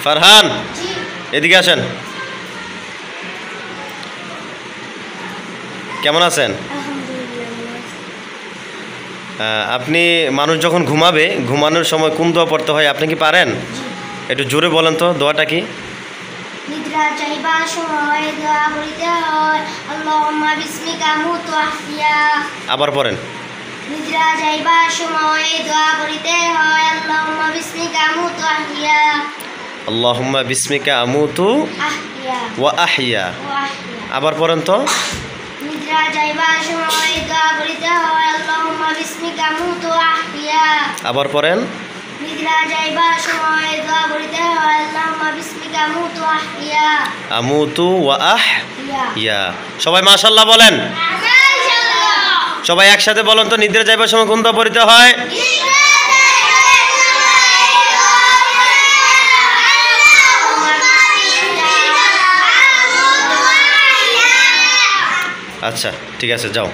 ফারহান, এদিকে আসেন। কেমন আছেন? আপনি মানুষ যখন ঘুমাবে, ঘুমানোর সময় কোন দোয়া পড়তে হয় আপনি কি পারেন? একটু জোরে বলেন তো, দোয়াটা কি? নিদ্রা যাইবার সময় দোয়া বলতে হয় আল্লাহুম্মা বিসমিকা আমুতু ওয়া আহইয়া। আবার পড়েন। নিদ্রা যাইবার সময় দোয়া বলতে হয় আল্লাহুম্মা বিসমিকা আমুতু ওয়া আহইয়া। আল্লাহুম্মা বিসমিকা আমুতু আহইয়া ওয়া আহইয়া। ওয়া আহইয়া। আবার পড়েন তো। নিদ্রা যাইবার সময় দোয়া বলতে হয় আল্লাহুম্মা বিসমিকা আমুতু ওয়া আহইয়া। আবার পড়েন। নিদ্রা যাইবার সময় দোয়া বলতে হয় আল্লাহুম্মা বিসমিকা আমুতু ওয়া আহইয়া। আমুতু ওয়া ইয়া আহইয়া। সবাই মাশাআল্লাহ বলেন। সবাই একসাথে বলেন তো, নিদ্রা যাইবার সময় কোন দোয়া পড়তে হয়? আচ্ছা, ঠিক আছে, যাও।